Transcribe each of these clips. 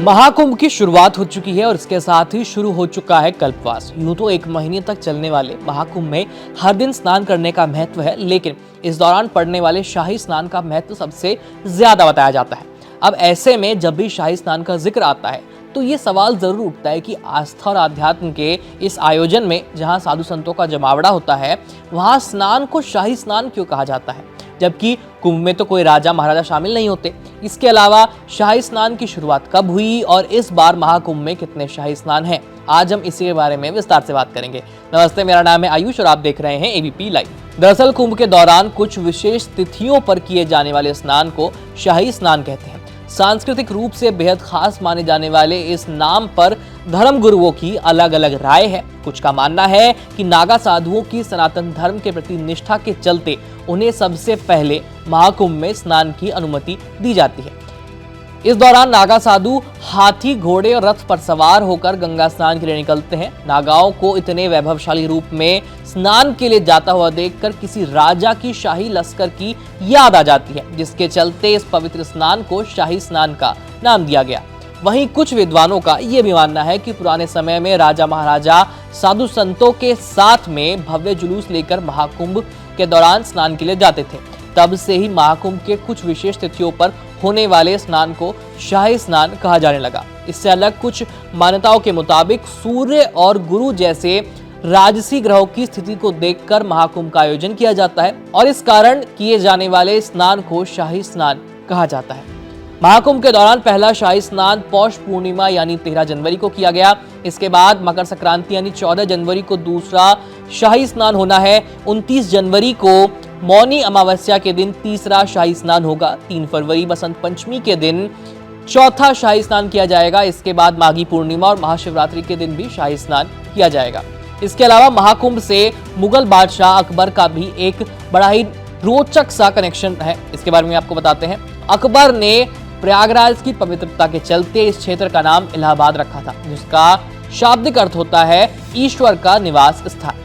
महाकुंभ की शुरुआत हो चुकी है और इसके साथ ही शुरू हो चुका है कल्पवास। यूं तो 1 महीने तक चलने वाले महाकुंभ में हर दिन स्नान करने का महत्व है, लेकिन इस दौरान पड़ने वाले शाही स्नान का महत्व सबसे ज्यादा बताया जाता है। अब ऐसे में जब भी शाही स्नान का जिक्र आता है तो ये सवाल जरूर उठता है कि आस्था और आध्यात्म के इस आयोजन में जहां साधु संतों का जमावड़ा होता है, वहां स्नान को शाही स्नान क्यों कहा जाता है, जबकि कुंभ में तो कोई राजा महाराजा शामिल नहीं होते। इसके अलावा शाही स्नान की शुरुआत कब हुई और इस बार महाकुंभ में कितने शाही स्नान हैं, आज हम इसी के बारे में विस्तार से बात करेंगे। नमस्ते, मेरा नाम है आयुष और आप देख रहे हैं एबीपी लाइव। दरअसल कुंभ के दौरान कुछ विशेष तिथियों पर किए जाने वाले स्नान को शाही स्नान कहते हैं। सांस्कृतिक रूप से बेहद खास माने जाने वाले इस नाम पर धर्म गुरुओं की अलग अलग राय है। कुछ का मानना है कि नागा साधुओं की सनातन धर्म के प्रति निष्ठा के चलते उन्हें सबसे पहले महाकुंभ में स्नान की अनुमति दी जाती है। इस दौरान नागा साधु हाथी, घोड़े और रथ पर सवार होकर गंगा स्नान के लिए निकलते हैं। नागाओं को इतने वैभवशाली रूप में स्नान के लिए जाता हुआ देखकर किसी राजा की शाही लश्कर की याद आ जाती है, जिसके चलते इस पवित्र स्नान को शाही स्नान का नाम दिया गया। वहीं कुछ विद्वानों का यह भी मानना है कि पुराने समय में राजा महाराजा साधु संतों के साथ में भव्य जुलूस लेकर महाकुंभ के दौरान स्नान के लिए जाते थे। तब से ही महाकुंभ के कुछ विशेष तिथियों पर होने वाले स्नान को शाही स्नान कहा जाने लगा। इससे अलग कुछ मान्यताओं के मुताबिक सूर्य और गुरु जैसे राजसी ग्रहों की स्थिति को देखकर महाकुंभ का आयोजन किया जाता है और इस कारण किए जाने वाले स्नान को शाही स्नान कहा जाता है। महाकुंभ के दौरान पहला शाही स्नान पौष पूर्णिमा यानी 13 जनवरी को किया गया। इसके बाद मकर संक्रांति यानी 14 जनवरी को दूसरा शाही स्नान होना है। 29 जनवरी को मौनी अमावस्या के दिन तीसरा शाही स्नान होगा। 3 फरवरी बसंत पंचमी के दिन चौथा शाही स्नान किया जाएगा। इसके बाद माघी पूर्णिमा और महाशिवरात्रि के दिन भी शाही स्नान किया जाएगा। इसके अलावा महाकुंभ से मुगल बादशाह अकबर का भी एक बड़ा ही रोचक सा कनेक्शन है। इसके बारे में आपको बताते हैं। अकबर ने प्रयागराज की पवित्रता के चलते इस क्षेत्र का नाम इलाहाबाद रखा था, जिसका शाब्दिक अर्थ होता है ईश्वर का निवास स्थान।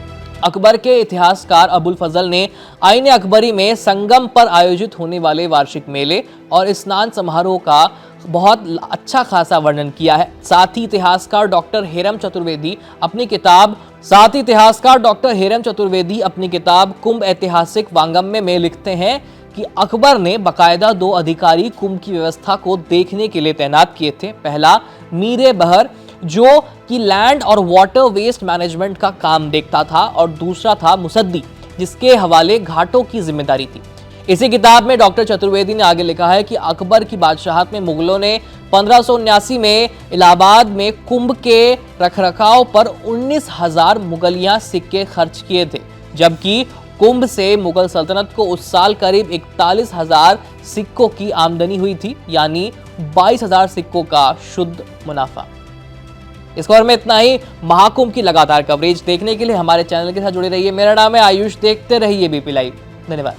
अकबर के इतिहासकार अबुल फजल ने आईने अकबरी में संगम पर आयोजित होने वाले वार्षिक मेले और स्नान समारोह का बहुत अच्छा खासा वर्णन किया है। साथ ही इतिहासकार डॉक्टर हेरम चतुर्वेदी अपनी किताब कुंभ ऐतिहासिक वांगमय में लिखते हैं कि अकबर ने बकायदा 2 अधिकारी कुंभ की व्यवस्था को देखने के लिए तैनात किए थे। पहला मीरे बहर, जो कि लैंड और वाटर वेस्ट मैनेजमेंट का काम देखता था, और दूसरा था मुसद्दी, जिसके हवाले घाटों की जिम्मेदारी थी। इसी किताब में डॉक्टर चतुर्वेदी ने आगे लिखा है कि अकबर की बादशाहत में मुगलों ने 1579 में इलाहाबाद में कुंभ के रखरखाव पर 19,000 मुगलिया सिक्के खर्च किए थे, जबकि कुंभ से मुगल सल्तनत को उस साल करीब 41,000 सिक्कों की आमदनी हुई थी, यानी 22,000 सिक्कों का शुद्ध मुनाफा। इस खबर में इतना ही। महाकुंभ की लगातार कवरेज देखने के लिए हमारे चैनल के साथ जुड़े रहिए। मेरा नाम है आयुष, देखते रहिए एबीपी लाइव। धन्यवाद।